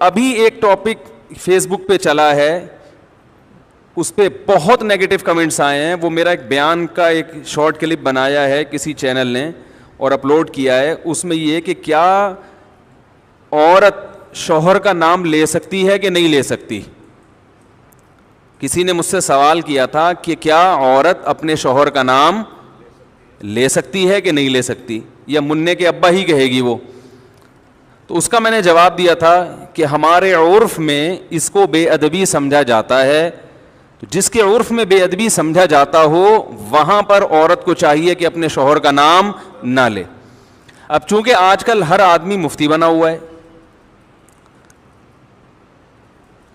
ابھی ایک topic face بک پہ چلا ہے, اس پہ بہت نیگیٹو کمنٹس آئے ہیں. وہ میرا ایک بیان کا ایک شارٹ کلپ بنایا ہے کسی چینل نے اور اپلوڈ کیا ہے. اس میں یہ کہ کیا عورت شوہر کا نام لے سکتی ہے کہ نہیں لے سکتی. کسی نے مجھ سے سوال کیا تھا کہ کیا عورت اپنے شوہر کا نام لے سکتی ہے کہ نہیں لے سکتی, یا منع کے ابا ہی کہے گی وہ. تو اس کا میں نے جواب دیا تھا کہ ہمارے عرف میں اس کو بے ادبی سمجھا جاتا ہے. تو جس کے عرف میں بے ادبی سمجھا جاتا ہو وہاں پر عورت کو چاہیے کہ اپنے شوہر کا نام نہ لے. اب چونکہ آج کل ہر آدمی مفتی بنا ہوا ہے,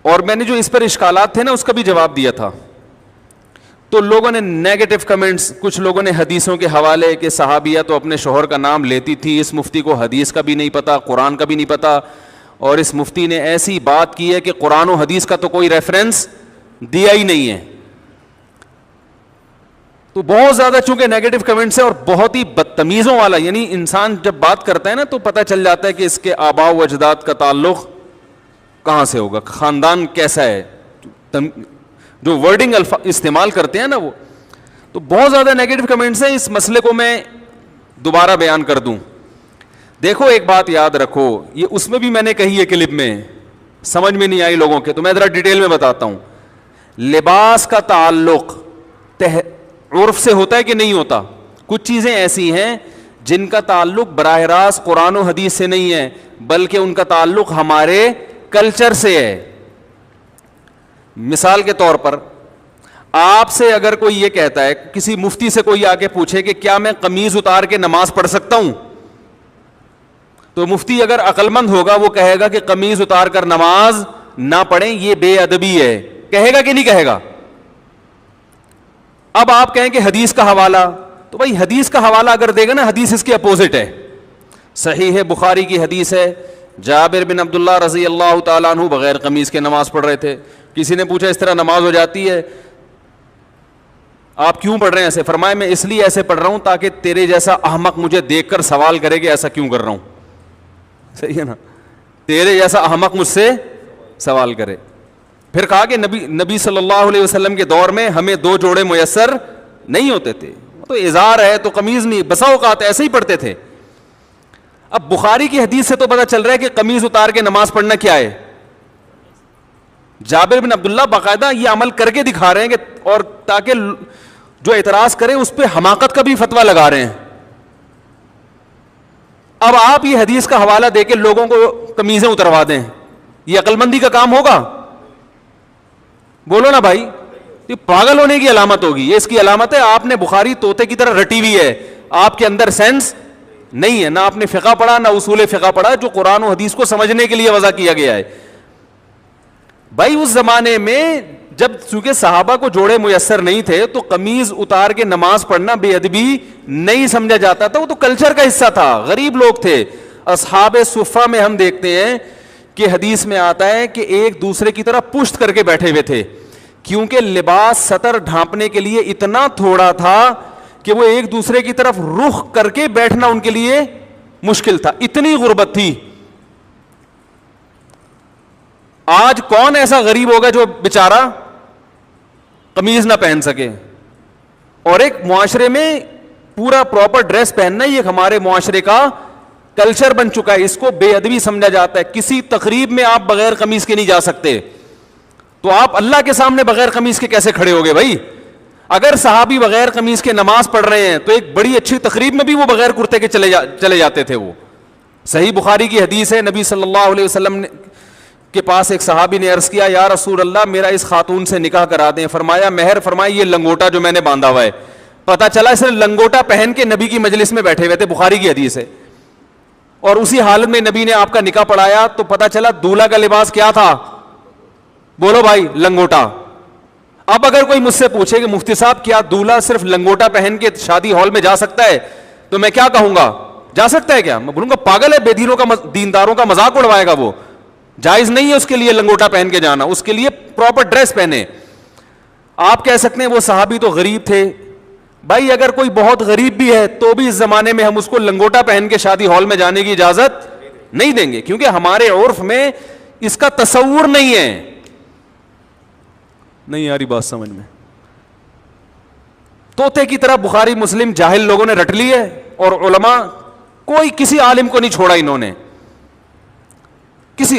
اور میں نے جو اس پر اشکالات تھے نا اس کا بھی جواب دیا تھا, تو لوگوں نے نیگیٹو کمنٹس, کچھ لوگوں نے حدیثوں کے حوالے کہ صحابیہ تو اپنے شوہر کا نام لیتی تھی, اس مفتی کو حدیث کا بھی نہیں پتا, قرآن کا بھی نہیں پتا, اور اس مفتی نے ایسی بات کی ہے کہ قرآن و حدیث کا تو کوئی ریفرنس دیا ہی نہیں ہے. تو بہت زیادہ چونکہ نیگیٹو کمنٹس ہے اور بہت ہی بدتمیزوں والا, یعنی انسان جب بات کرتا ہے نا تو پتہ چل جاتا ہے کہ اس کے آباء و اجداد کا تعلق کہاں سے ہوگا, خاندان کیسا ہے, جو ورڈنگ استعمال کرتے ہیں نا وہ. تو بہت زیادہ نیگیٹو کمنٹس ہیں. اس مسئلے کو میں دوبارہ بیان کر دوں. دیکھو ایک بات یاد رکھو, یہ اس میں بھی میں نے کہی ہے کلپ میں, سمجھ میں نہیں آئی لوگوں کے, تو میں ذرا ڈیٹیل میں بتاتا ہوں. لباس کا تعلق عرف سے ہوتا ہے کہ نہیں ہوتا. کچھ چیزیں ایسی ہیں جن کا تعلق براہ راست قرآن و حدیث سے نہیں ہے, بلکہ ان کا تعلق ہمارے کلچر سے ہے. مثال کے طور پر آپ سے اگر کوئی یہ کہتا ہے, کسی مفتی سے کوئی آ کے پوچھے کہ کیا میں قمیض اتار کے نماز پڑھ سکتا ہوں, تو مفتی اگر عقل مند ہوگا وہ کہے گا کہ قمیض اتار کر نماز نہ پڑھیں, یہ بے ادبی ہے. کہے گا کہ نہیں کہے گا؟ اب آپ کہیں کہ حدیث کا حوالہ, تو بھائی حدیث کا حوالہ اگر دے گا نا, حدیث اس کے اپوزٹ ہے. صحیح ہے, بخاری کی حدیث ہے, جابر بن عبداللہ رضی اللہ تعالیٰ عنہ بغیر قمیض کے نماز پڑھ رہے تھے. کسی نے پوچھا اس طرح نماز ہو جاتی ہے, آپ کیوں پڑھ رہے ہیں ایسے؟ فرمایا میں اس لیے ایسے پڑھ رہا ہوں تاکہ تیرے جیسا احمق مجھے دیکھ کر سوال کرے کہ ایسا کیوں کر رہا ہوں. صحیح ہے نا, تیرے جیسا احمق مجھ سے سوال کرے. پھر کہا کہ نبی صلی اللہ علیہ وسلم کے دور میں ہمیں 2 جوڑے میسر نہیں ہوتے تھے, تو ازار ہے تو قمیض نہیں, بسا اوقات ایسے ہی پڑھتے تھے. اب بخاری کی حدیث سے تو پتہ چل رہا ہے کہ قمیض اتار کے نماز پڑھنا کیا ہے. جابر بن عبداللہ باقاعدہ یہ عمل کر کے دکھا رہے ہیں کہ, اور تاکہ جو اعتراض کرے اس پہ حماقت کا بھی فتویٰ لگا رہے ہیں. اب آپ یہ حدیث کا حوالہ دے کے لوگوں کو قمیضیں اتروا دیں, یہ عقل مندی کا کام ہوگا؟ بولو نا بھائی, یہ پاگل ہونے کی علامت ہوگی. یہ اس کی علامت ہے آپ نے بخاری طوطے کی طرح رٹی ہوئی ہے, آپ کے اندر سینس نہیں ہے, نہ آپ نے فقہ پڑھا نہ اصول فقہ پڑھا جو قرآن و حدیث کو سمجھنے کے لیے وضع کیا گیا ہے. بھائی اس زمانے میں جب چونکہ صحابہ کو جوڑے میسر نہیں تھے تو قمیض اتار کے نماز پڑھنا بے ادبی نہیں سمجھا جاتا تھا, وہ تو کلچر کا حصہ تھا, غریب لوگ تھے. اصحاب صفہ میں ہم دیکھتے ہیں کہ حدیث میں آتا ہے کہ ایک دوسرے کی طرح پشت کر کے بیٹھے ہوئے تھے, کیونکہ لباس سطر ڈھانپنے کے لیے اتنا تھوڑا تھا کہ وہ ایک دوسرے کی طرف رخ کر کے بیٹھنا ان کے لیے مشکل تھا, اتنی غربت تھی. آج کون ایسا غریب ہوگا جو بیچارہ قمیض نہ پہن سکے؟ اور ایک معاشرے میں پورا پراپر ڈریس پہننا یہ ہمارے معاشرے کا کلچر بن چکا ہے, اس کو بے ادبی سمجھا جاتا ہے. کسی تقریب میں آپ بغیر قمیض کے نہیں جا سکتے, تو آپ اللہ کے سامنے بغیر قمیض کے کیسے کھڑے ہوگے بھائی؟ اگر صحابی بغیر قمیض کے نماز پڑھ رہے ہیں تو ایک بڑی اچھی تقریب میں بھی وہ بغیر کرتے کے چلے جاتے تھے. وہ صحیح بخاری کی حدیث ہے, نبی صلی اللہ علیہ وسلم کے پاس ایک صحابی نے عرض کیا, یا رسول اللہ میرا اس خاتون سے نکاح کرا دیں. فرمایا مہر فرمائی یہ لنگوٹا جو میں نے باندھا ہوا ہے. پتا چلا اس نے لنگوٹا پہن کے نبی کی مجلس میں بیٹھے ہوئے تھے, بخاری کی حدیث ہے, اور اسی حالت میں نبی نے آپ کا نکاح پڑھایا. تو پتا چلا دولہا کا لباس کیا تھا؟ بولو بھائی, لنگوٹا. اب اگر کوئی مجھ سے پوچھے کہ مفتی صاحب کیا دولہا صرف لنگوٹا پہن کے شادی ہال میں جا سکتا ہے, تو میں کیا کہوں گا؟ جا سکتا ہے کیا؟ میں بولوں گا پاگل ہے, بے دینوں کا دینداروں کا مذاق اڑوائے گا. وہ جائز نہیں ہے اس کے لیے لنگوٹا پہن کے جانا, اس کے لیے پراپر ڈریس پہنے. آپ کہہ سکتے ہیں وہ صحابی تو غریب تھے. بھائی اگر کوئی بہت غریب بھی ہے تو بھی اس زمانے میں ہم اس کو لنگوٹا پہن کے شادی ہال میں جانے کی اجازت نہیں دیں گے, کیونکہ ہمارے عرف میں اس کا تصور نہیں ہے. نہیں یاری بات سمجھ میں؟ طوطے کی طرح بخاری مسلم جاہل لوگوں نے رٹ لی ہے, اور علماء کوئی کسی عالم کو نہیں چھوڑا انہوں نے.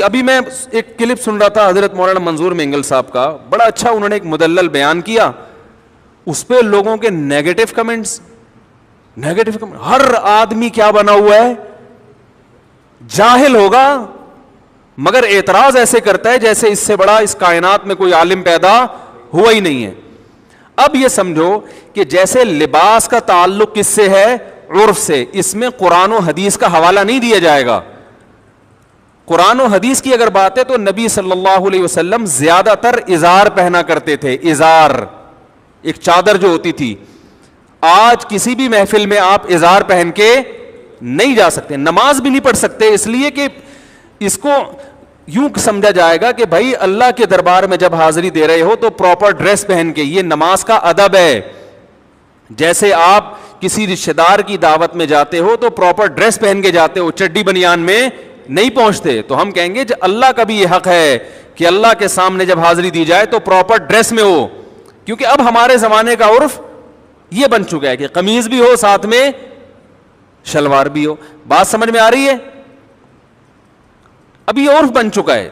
ابھی میں ایک کلپ سن رہا تھا حضرت مولانا منظور مینگل صاحب کا, بڑا اچھا انہوں نے ایک مدلل بیان کیا, اس پہ لوگوں کے نیگیٹو کمنٹس. ہر آدمی کیا بنا ہوا ہے, جاہل ہوگا, مگر اعتراض ایسے کرتا ہے جیسے اس سے بڑا اس کائنات میں کوئی عالم پیدا ہوا ہی نہیں ہے. اب یہ سمجھو کہ جیسے لباس کا تعلق کس سے ہے, عرف سے, اس میں قرآن و حدیث کا حوالہ نہیں دیا جائے گا. قرآن و حدیث کی اگر بات ہے تو نبی صلی اللہ علیہ وسلم زیادہ تر ازار پہنا کرتے تھے, ازار, ایک چادر جو ہوتی تھی. آج کسی بھی محفل میں آپ ازار پہن کے نہیں جا سکتے, نماز بھی نہیں پڑھ سکتے, اس لیے کہ اس کو یوں سمجھا جائے گا کہ بھائی اللہ کے دربار میں جب حاضری دے رہے ہو تو پراپر ڈریس پہن کے, یہ نماز کا ادب ہے. جیسے آپ کسی رشتہ دار کی دعوت میں جاتے ہو تو پراپر ڈریس پہن کے جاتے ہو, چڈی بنیان میں نہیں پہنچتے. تو ہم کہیں گے جو اللہ کا بھی یہ حق ہے کہ اللہ کے سامنے جب حاضری دی جائے تو پراپر ڈریس میں ہو, کیونکہ اب ہمارے زمانے کا عرف یہ بن چکا ہے کہ قمیض بھی ہو ساتھ میں شلوار بھی ہو. بات سمجھ میں آ رہی ہے؟ اب یہ عرف بن چکا ہے.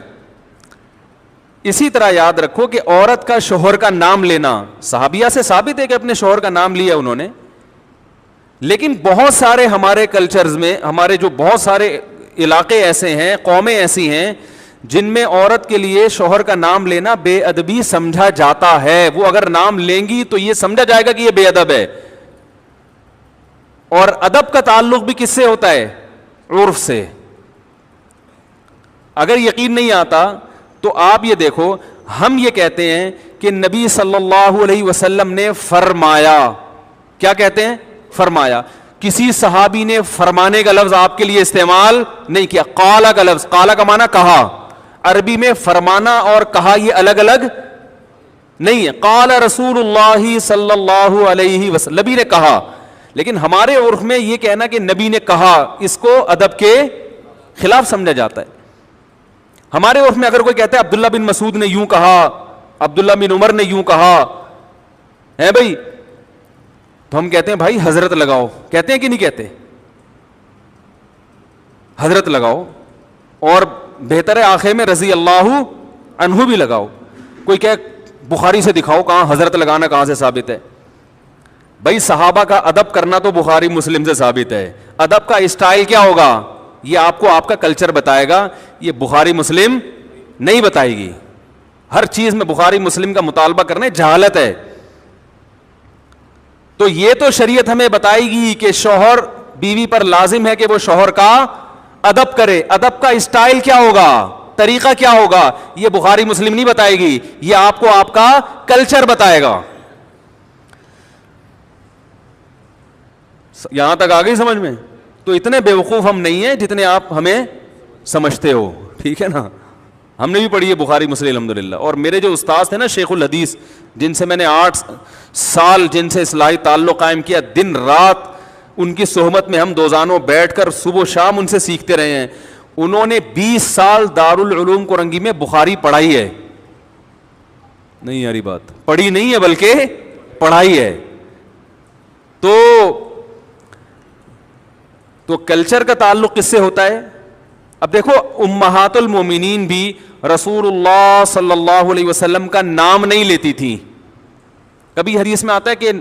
اسی طرح یاد رکھو کہ عورت کا شوہر کا نام لینا صحابیہ سے ثابت ہے کہ اپنے شوہر کا نام لیا انہوں نے, لیکن بہت سارے ہمارے کلچرز میں, ہمارے جو بہت سارے علاقے ایسے ہیں, قومیں ایسی ہیں جن میں عورت کے لیے شوہر کا نام لینا بے ادبی سمجھا جاتا ہے. وہ اگر نام لیں گی تو یہ سمجھا جائے گا کہ یہ بے ادب ہے. اور ادب کا تعلق بھی کس سے ہوتا ہے؟ عرف سے. اگر یقین نہیں آتا تو آپ یہ دیکھو, ہم یہ کہتے ہیں کہ نبی صلی اللہ علیہ وسلم نے فرمایا. کیا کہتے ہیں؟ فرمایا. کسی صحابی نے فرمانے کا لفظ آپ کے لیے استعمال نہیں کیا. قالا کا لفظ, قالا کا معنی کہا, عربی میں فرمانا اور کہا یہ الگ الگ نہیں ہے. قال رسول اللہ صلی اللہ علیہ وسلم, نبی نے کہا. لیکن ہمارے عرف میں یہ کہنا کہ نبی نے کہا, اس کو ادب کے خلاف سمجھا جاتا ہے. ہمارے عرف میں اگر کوئی کہتا ہے عبداللہ بن مسعود نے یوں کہا, عبداللہ بن عمر نے یوں کہا ہے بھائی, تو ہم کہتے ہیں بھائی حضرت لگاؤ. کہتے ہیں کہ نہیں کہتے؟ حضرت لگاؤ, اور بہتر ہے آخر میں رضی اللہ عنہ بھی لگاؤ. کوئی کہ بخاری سے دکھاؤ کہاں حضرت لگانا کہاں سے ثابت ہے. بھائی صحابہ کا ادب کرنا تو بخاری مسلم سے ثابت ہے. ادب کا اسٹائل کیا ہوگا یہ آپ کو آپ کا کلچر بتائے گا, یہ بخاری مسلم نہیں بتائے گی. ہر چیز میں بخاری مسلم کا مطالبہ کرنے جہالت ہے. تو یہ تو شریعت ہمیں بتائے گی کہ شوہر بیوی پر لازم ہے کہ وہ شوہر کا ادب کرے. ادب کا اسٹائل کیا ہوگا, طریقہ کیا ہوگا, یہ بخاری مسلم نہیں بتائے گی, یہ آپ کو آپ کا کلچر بتائے گا. یہاں تک آ گئی سمجھ میں؟ تو اتنے بیوقوف ہم نہیں ہیں جتنے آپ ہمیں سمجھتے ہو, ٹھیک ہے نا. ہم نے بھی پڑھی ہے بخاری مسلم الحمدللہ. اور میرے جو استاد تھے نا شیخ الحدیث, جن سے میں نے 8 سال جن سے اصلاحی تعلق قائم کیا, دن رات ان کی صحبت میں ہم دوزانوں بیٹھ کر صبح و شام ان سے سیکھتے رہے ہیں. انہوں نے 20 سال دارالعلوم کورنگی میں بخاری پڑھائی ہے. نہیں یاری بات, پڑھی نہیں ہے بلکہ پڑھائی ہے. تو کلچر کا تعلق کس سے ہوتا ہے؟ اب دیکھو امہات المومنین بھی رسول اللہ صلی اللہ علیہ وسلم کا نام نہیں لیتی تھی. کبھی حدیث میں آتا ہے کہ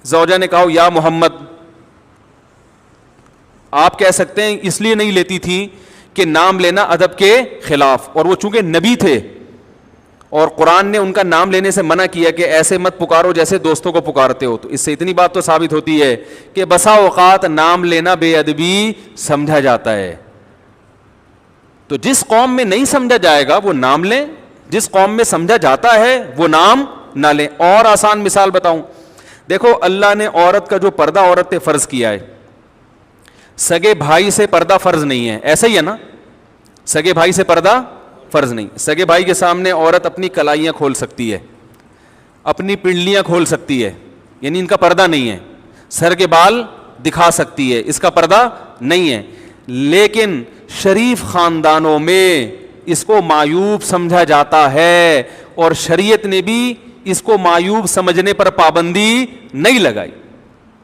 زوجہ نے کہا یا محمد, آپ کہہ سکتے ہیں اس لیے نہیں لیتی تھی کہ نام لینا ادب کے خلاف, اور وہ چونکہ نبی تھے اور قرآن نے ان کا نام لینے سے منع کیا کہ ایسے مت پکارو جیسے دوستوں کو پکارتے ہو. تو اس سے اتنی بات تو ثابت ہوتی ہے کہ بسا اوقات نام لینا بے ادبی سمجھا جاتا ہے. تو جس قوم میں نہیں سمجھا جائے گا وہ نام لیں, جس قوم میں سمجھا جاتا ہے وہ نام نہ لیں. اور آسان مثال بتاؤں, دیکھو اللہ نے عورت کا جو پردہ عورت پہ فرض کیا ہے, سگے بھائی سے پردہ فرض نہیں ہے, ایسا ہی ہے نا. سگے بھائی سے پردہ فرض نہیں. سگے بھائی کے سامنے عورت اپنی کلائیاں کھول سکتی ہے, اپنی پنڈلیاں کھول سکتی ہے, یعنی ان کا پردہ نہیں ہے. سر کے بال دکھا سکتی ہے, اس کا پردہ نہیں ہے. لیکن شریف خاندانوں میں اس کو معیوب سمجھا جاتا ہے, اور شریعت نے بھی اس کو معیوب سمجھنے پر پابندی نہیں لگائی.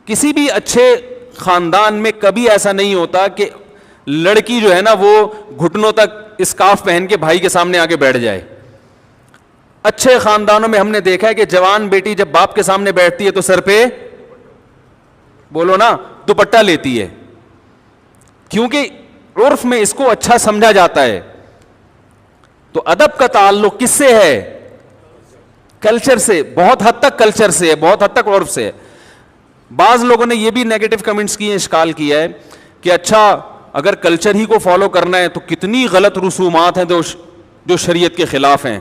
کسی بھی اچھے خاندان میں کبھی ایسا نہیں ہوتا کہ لڑکی جو ہے نا وہ گھٹنوں تک اسکارف پہن کے بھائی کے سامنے آگے بیٹھ جائے. اچھے خاندانوں میں ہم نے دیکھا ہے کہ جوان بیٹی جب باپ کے سامنے بیٹھتی ہے تو سر پہ, بولو نا, دوپٹہ لیتی ہے, کیونکہ عرف میں اس کو اچھا سمجھا جاتا ہے. تو ادب کا تعلق کس سے ہے؟ کلچر سے, بہت حد تک کلچر سے ہے, بہت حد تک عرف سے ہے. بعض لوگوں نے یہ بھی نیگیٹو کمنٹس کیے, اشکال کیا ہے کہ اچھا اگر کلچر ہی کو فالو کرنا ہے تو کتنی غلط رسومات ہیں جو شریعت کے خلاف ہیں,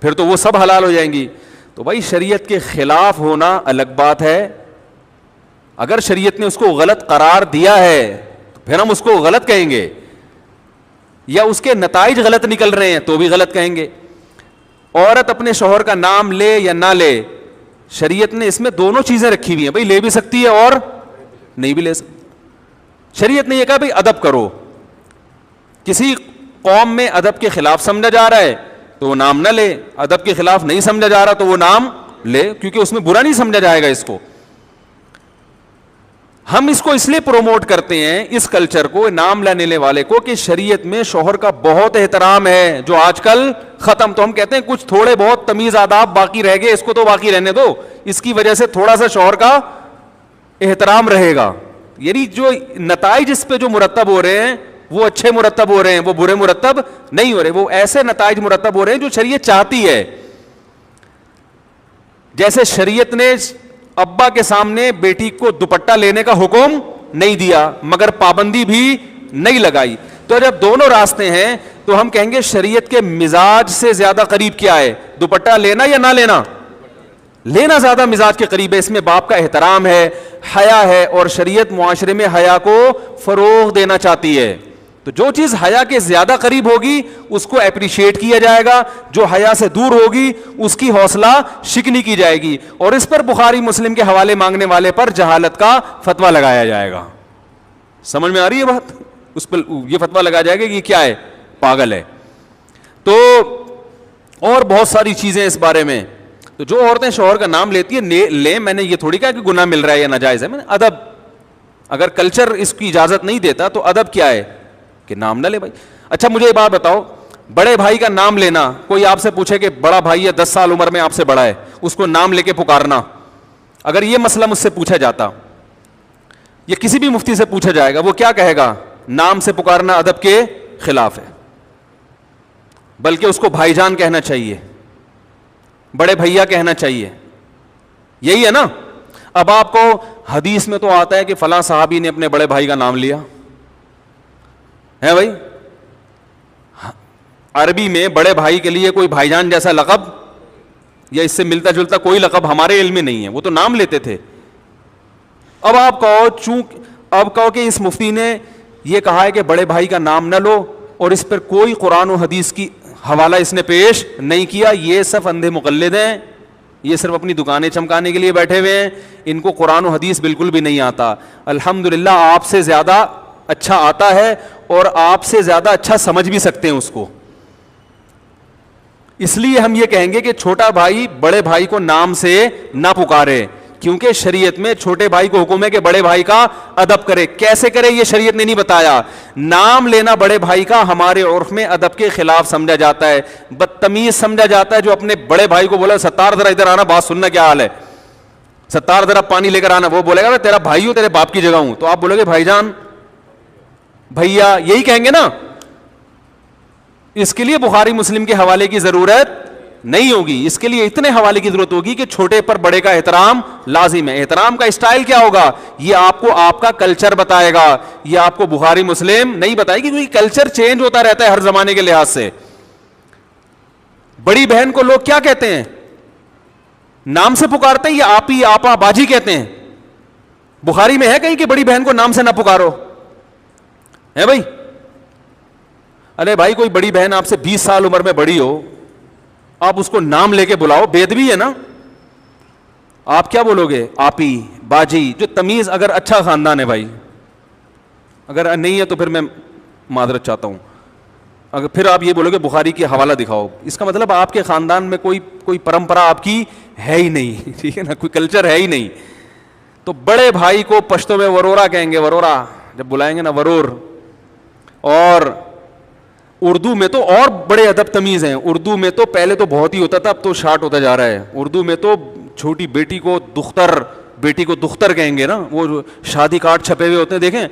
پھر تو وہ سب حلال ہو جائیں گی. تو بھائی شریعت کے خلاف ہونا الگ بات ہے, اگر شریعت نے اس کو غلط قرار دیا ہے تو پھر ہم اس کو غلط کہیں گے, یا اس کے نتائج غلط نکل رہے ہیں تو بھی غلط کہیں گے. عورت اپنے شوہر کا نام لے یا نہ لے, شریعت نے اس میں دونوں چیزیں رکھی ہوئی ہیں, بھائی لے بھی سکتی ہے اور نہیں بھی لے سکتی. شریعت نے یہ کہا بھائی ادب کرو, کسی قوم میں ادب کے خلاف سمجھا جا رہا ہے تو وہ نام نہ لے, ادب کے خلاف نہیں سمجھا جا رہا تو وہ نام لے, کیونکہ اس میں برا نہیں سمجھا جائے گا اس کو. ہم اس کو اس لیے پروموٹ کرتے ہیں اس کلچر کو, نام لینے والے کو, کہ شریعت میں شوہر کا بہت احترام ہے جو آج کل ختم. تو ہم کہتے ہیں کچھ تھوڑے بہت تمیز آداب باقی رہ گئے, اس کو تو باقی رہنے دو, اس کی وجہ سے تھوڑا سا شوہر کا احترام رہے گا. یعنی جو نتائج اس پہ جو مرتب ہو رہے ہیں وہ اچھے مرتب ہو رہے ہیں, وہ برے مرتب نہیں ہو رہے, وہ ایسے نتائج مرتب ہو رہے ہیں جو شریعت چاہتی ہے. جیسے شریعت نے ابا کے سامنے بیٹی کو دوپٹہ لینے کا حکم نہیں دیا مگر پابندی بھی نہیں لگائی. تو جب دونوں راستے ہیں تو ہم کہیں گے شریعت کے مزاج سے زیادہ قریب کیا ہے, دوپٹہ لینا یا نہ لینا؟ لینا زیادہ مزاج کے قریب ہے. اس میں باپ کا احترام ہے, حیا ہے, اور شریعت معاشرے میں حیا کو فروغ دینا چاہتی ہے. تو جو چیز حیا کے زیادہ قریب ہوگی اس کو اپریشیٹ کیا جائے گا, جو حیا سے دور ہوگی اس کی حوصلہ شکنی کی جائے گی, اور اس پر بخاری مسلم کے حوالے مانگنے والے پر جہالت کا فتویٰ لگایا جائے گا. سمجھ میں آ رہی ہے بات؟ اس پر یہ فتویٰ لگایا جائے گا کہ یہ کیا ہے, پاگل ہے. تو اور بہت ساری چیزیں اس بارے میں. تو جو عورتیں شوہر کا نام لیتی ہیں لیں, میں نے یہ تھوڑی کہا کہ گناہ مل رہا ہے یا ناجائز ہے, میں نے ادب, اگر کلچر اس کی اجازت نہیں دیتا تو ادب کیا ہے کہ نام نہ لے بھائی. اچھا مجھے یہ بات بتاؤ, بڑے بھائی کا نام لینا, کوئی آپ سے پوچھے کہ بڑا بھائی ہے 10 سال عمر میں آپ سے بڑا ہے, اس کو نام لے کے پکارنا, اگر یہ مسئلہ مجھ سے پوچھا جاتا یا کسی بھی مفتی سے پوچھا جائے گا, وہ کیا کہے گا؟ نام سے پکارنا ادب کے خلاف ہے, بلکہ اس کو بھائی جان کہنا چاہیے, بڑے بھیا کہنا چاہیے. یہی ہے نا. اب آپ کو حدیث میں تو آتا ہے کہ فلاں صحابی نے اپنے بڑے بھائی کا نام لیا ہے بھائی, عربی میں بڑے بھائی کے لیے کوئی بھائی جان جیسا لقب یا اس سے ملتا جلتا کوئی لقب ہمارے علم میں نہیں ہے, وہ تو نام لیتے تھے. اب آپ کہو کہ اس مفتی نے یہ کہا ہے کہ بڑے بھائی کا نام نہ لو, اور اس پر کوئی قرآن و حدیث کی حوالہ اس نے پیش نہیں کیا. یہ سب اندھے مقلد ہیں, یہ صرف اپنی دکانیں چمکانے کے لیے بیٹھے ہوئے ہیں, ان کو قرآن و حدیث بالکل بھی نہیں آتا. الحمدللہ آپ سے زیادہ اچھا آتا ہے, اور آپ سے زیادہ اچھا سمجھ بھی سکتے ہیں اس کو. اس لیے ہم یہ کہیں گے کہ چھوٹا بھائی بڑے بھائی کو نام سے نہ پکارے, کیونکہ شریعت میں چھوٹے بھائی کو حکم ہے کہ بڑے بھائی کا ادب کرے. کیسے کرے یہ شریعت نے نہیں بتایا. نام لینا بڑے بھائی کا ہمارے عرف میں ادب کے خلاف سمجھا جاتا ہے, بدتمیز سمجھا جاتا ہے. جو اپنے بڑے بھائی کو بولا ستار ذرا ادھر آنا, بات سننا, کیا حال ہے, ستار ذرا پانی لے کر آنا, وہ بولے گا تیرا بھائی ہوں, تیرے باپ کی جگہ ہوں, تو آپ بولو گے بھائی جان, بھیا, یہی کہیں گے نا. اس کے لیے بخاری مسلم کے حوالے کی ضرورت نہیں ہوگی, اس کے لیے اتنے حوالے کی ضرورت ہوگی کہ چھوٹے پر بڑے کا احترام لازم ہے. احترام کا اسٹائل کیا ہوگا یہ آپ کو آپ کا کلچر بتائے گا, یہ آپ کو بخاری مسلم نہیں بتائے گی, کیونکہ کلچر چینج ہوتا رہتا ہے ہر زمانے کے لحاظ سے. بڑی بہن کو لوگ کیا کہتے ہیں, نام سے پکارتے ہیں یا آپی, آپا, باجی کہتے ہیں؟ بخاری میں ہے کہیں کہ بڑی بہن کو نام سے نہ پکارو ہے بھائی؟ ارے بھائی کوئی بڑی بہن آپ سے 20 سال عمر میں بڑی ہو, آپ اس کو نام لے کے بلاؤ, بے ادبی ہے نا. آپ کیا بولو گے؟ آپی, باجی, جو تمیز, اگر اچھا خاندان ہے بھائی, اگر نہیں ہے تو پھر میں معذرت چاہتا ہوں. اگر پھر آپ یہ بولو گے بخاری کی حوالہ دکھاؤ, اس کا مطلب آپ کے خاندان میں کوئی پرمپرا آپ کی ہے ہی نہیں, ٹھیک ہے نا, کوئی کلچر ہے ہی نہیں. تو بڑے بھائی کو پشتو میں ورورا کہیں گے, ورورا جب بلائیں گے نا ورور. اور اردو میں تو اور بڑے ادب تمیز ہیں. اردو میں تو پہلے تو بہت ہی ہوتا تھا, اب تو شارٹ ہوتا جا رہا ہے. اردو میں تو چھوٹی بیٹی کو دختر, بیٹی کو دختر کہیں گے نا, وہ شادی کارڈ چھپے ہوئے ہوتے ہیں دیکھیں.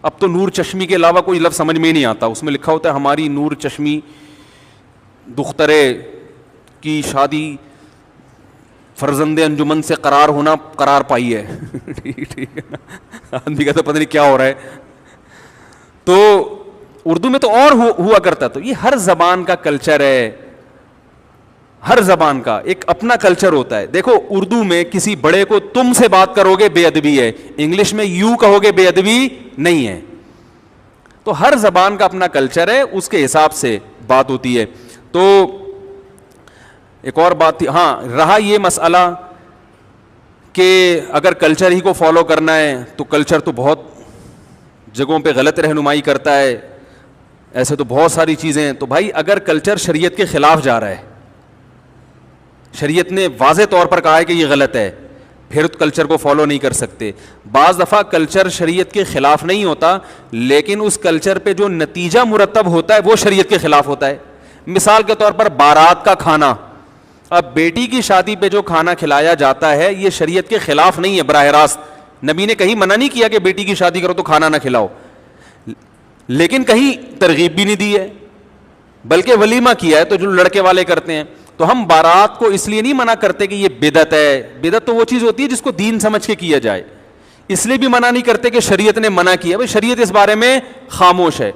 اب تو نور چشمی کے علاوہ کوئی لفظ سمجھ میں ہی نہیں آتا, اس میں لکھا ہوتا ہے ہماری نور چشمی دخترے کی شادی فرزند انجمن سے قرار پائی ہے. ٹھیک ہے, آدمی کہتا پتہ نہیں کیا ہو رہا ہے. تو اردو میں تو اور ہوا کرتا. تو یہ ہر زبان کا کلچر ہے, ہر زبان کا ایک اپنا کلچر ہوتا ہے. دیکھو اردو میں کسی بڑے کو تم سے بات کرو گے بے ادبی ہے, انگلش میں یو کہو گے بے ادبی نہیں ہے. تو ہر زبان کا اپنا کلچر ہے, اس کے حساب سے بات ہوتی ہے. تو ایک اور بات تھی, ہاں رہا یہ مسئلہ کہ اگر کلچر ہی کو فالو کرنا ہے تو کلچر تو بہت جگہوں پہ غلط رہنمائی کرتا ہے, ایسے تو بہت ساری چیزیں ہیں. تو بھائی اگر کلچر شریعت کے خلاف جا رہا ہے, شریعت نے واضح طور پر کہا ہے کہ یہ غلط ہے, پھر کلچر کو فالو نہیں کر سکتے. بعض دفعہ کلچر شریعت کے خلاف نہیں ہوتا, لیکن اس کلچر پہ جو نتیجہ مرتب ہوتا ہے وہ شریعت کے خلاف ہوتا ہے. مثال کے طور پر بارات کا کھانا, اب بیٹی کی شادی پہ جو کھانا کھلایا جاتا ہے یہ شریعت کے خلاف نہیں ہے براہ راست. نبی نے کہیں منع نہیں کیا کہ بیٹی کی شادی کرو تو کھانا نہ کھلاؤ, لیکن کہیں ترغیب بھی نہیں دی ہے, بلکہ ولیمہ کیا ہے تو جو لڑکے والے کرتے ہیں. تو ہم بارات کو اس لیے نہیں منع کرتے کہ یہ بدعت ہے, بدعت تو وہ چیز ہوتی ہے جس کو دین سمجھ کے کیا جائے, اس لیے بھی منع نہیں کرتے کہ شریعت نے منع کیا. بھائی شریعت اس بارے میں خاموش ہے.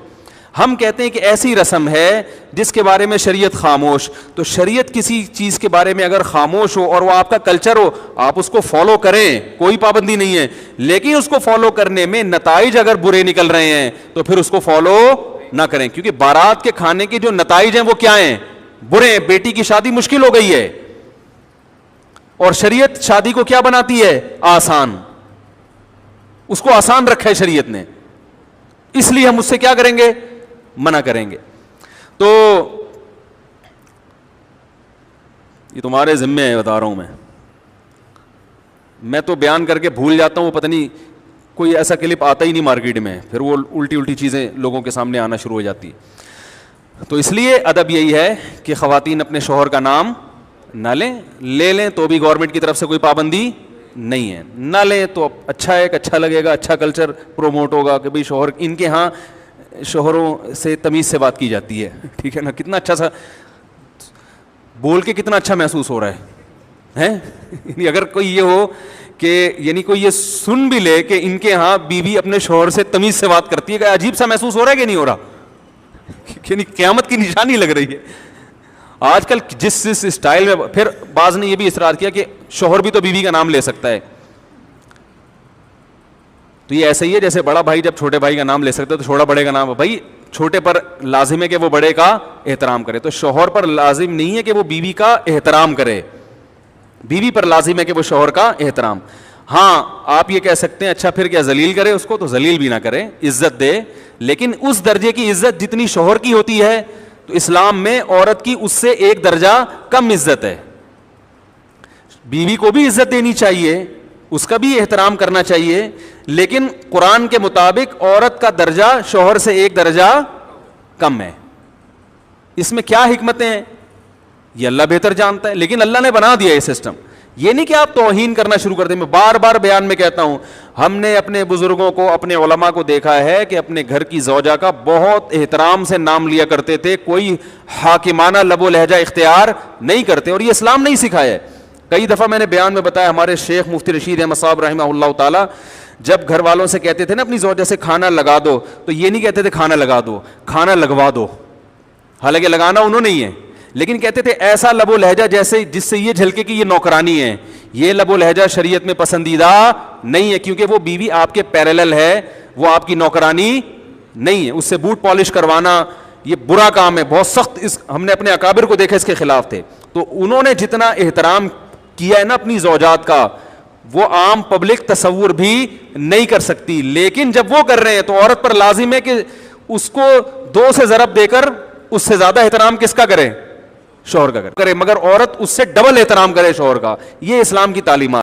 ہم کہتے ہیں کہ ایسی رسم ہے جس کے بارے میں شریعت خاموش. تو شریعت کسی چیز کے بارے میں اگر خاموش ہو اور وہ آپ کا کلچر ہو, آپ اس کو فالو کریں, کوئی پابندی نہیں ہے, لیکن اس کو فالو کرنے میں نتائج اگر برے نکل رہے ہیں تو پھر اس کو فالو نہ کریں. کیونکہ بارات کے کھانے کے جو نتائج ہیں وہ کیا ہیں, برے ہیں. بیٹی کی شادی مشکل ہو گئی ہے, اور شریعت شادی کو کیا بناتی ہے, آسان. اس کو آسان رکھا ہے شریعت نے, اس لیے ہم اس سے کیا کریں گے, منع کریں گے. تو یہ تمہارے ذمے ہے, بتا رہا ہوں میں تو بیان کر کے بھول جاتا ہوں, پتہ نہیں کوئی ایسا کلپ آتا ہی نہیں مارکیٹ میں, پھر وہ الٹی چیزیں لوگوں کے سامنے آنا شروع ہو جاتی. تو اس لیے ادب یہی ہے کہ خواتین اپنے شوہر کا نام نہ لے لیں تو بھی گورنمنٹ کی طرف سے کوئی پابندی نہیں ہے, نہ لیں تو اچھا ہے, اچھا لگے گا, اچھا کلچر پروموٹ ہوگا کہ بھئی شوہر, ان کے ہاں شوہروں سے تمیز سے بات کی جاتی ہے, ٹھیک ہے نا. کتنا اچھا سا بول کے کتنا اچھا محسوس ہو رہا ہے. یعنی اگر کوئی یہ ہو کہ یعنی کوئی یہ سن بھی لے کہ ان کے ہاں بیوی اپنے شوہر سے تمیز سے بات کرتی ہے, کہ عجیب سا محسوس ہو رہا ہے کہ نہیں ہو رہا, یعنی قیامت کی نشانی لگ رہی ہے آج کل جس اسٹائل میں. پھر بعض نے یہ بھی اصرار کیا کہ شوہر بھی تو بیوی کا نام لے سکتا ہے. تو یہ ایسا ہی ہے جیسے بڑا بھائی جب چھوٹے بھائی کا نام لے سکتا ہے تو چھوٹا بڑے کا نام, بھائی چھوٹے پر لازم ہے کہ وہ بڑے کا احترام کرے, تو شوہر پر لازم نہیں ہے کہ وہ بیوی کا احترام کرے, بیوی پر لازم ہے کہ وہ شوہر کا احترام. ہاں آپ یہ کہہ سکتے ہیں اچھا پھر کیا ذلیل کرے اس کو, تو ذلیل بھی نہ کرے, عزت دے, لیکن اس درجے کی عزت جتنی شوہر کی ہوتی ہے تو اسلام میں عورت کی اس سے ایک درجہ کم عزت ہے. بیوی کو بھی عزت دینی چاہیے, اس کا بھی احترام کرنا چاہیے, لیکن قرآن کے مطابق عورت کا درجہ شوہر سے ایک درجہ کم ہے. اس میں کیا حکمتیں ہیں یہ اللہ بہتر جانتا ہے, لیکن اللہ نے بنا دیا یہ سسٹم. یہ نہیں کہ آپ توہین کرنا شروع کر دیں. میں بار بار بیان میں کہتا ہوں, ہم نے اپنے بزرگوں کو, اپنے علماء کو دیکھا ہے کہ اپنے گھر کی زوجہ کا بہت احترام سے نام لیا کرتے تھے, کوئی حاکمانہ لب و لہجہ اختیار نہیں کرتے, اور یہ اسلام نہیں سکھایا ہے. کئی دفعہ میں نے بیان میں بتایا, ہمارے شیخ مفتی رشید احمد صاحب رحمہ اللہ تعالی جب گھر والوں سے کہتے تھے نا اپنی زوجہ سے کھانا لگا دو, تو یہ نہیں کہتے تھے کھانا لگا دو, کھانا لگوا دو, حالانکہ لگانا انہوں نے ہی ہے, لیکن کہتے تھے ایسا لب و لہجہ جیسے جس سے یہ جھلکے کہ یہ نوکرانی ہے. یہ لب و لہجہ شریعت میں پسندیدہ نہیں ہے, کیونکہ وہ بیوی آپ کے پیرالل ہے, وہ آپ کی نوکرانی نہیں ہے. اس سے بوٹ پالش کروانا یہ برا کام ہے, بہت سخت. ہم نے اپنے اکابر کو دیکھا اس کے خلاف تھے. تو انہوں نے جتنا احترام کیا ہے نا اپنی زوجات کا, وہ عام پبلک تصور بھی نہیں کر سکتی. لیکن جب وہ کر رہے ہیں تو عورت پر لازم ہے کہ اس کو 2 سے ضرب دے کر اس سے زیادہ احترام کس کا کرے؟ شوہر کا کرے، مگر عورت اس سے ڈبل احترام کرے شوہر کا. یہ اسلام کی تعلیمات.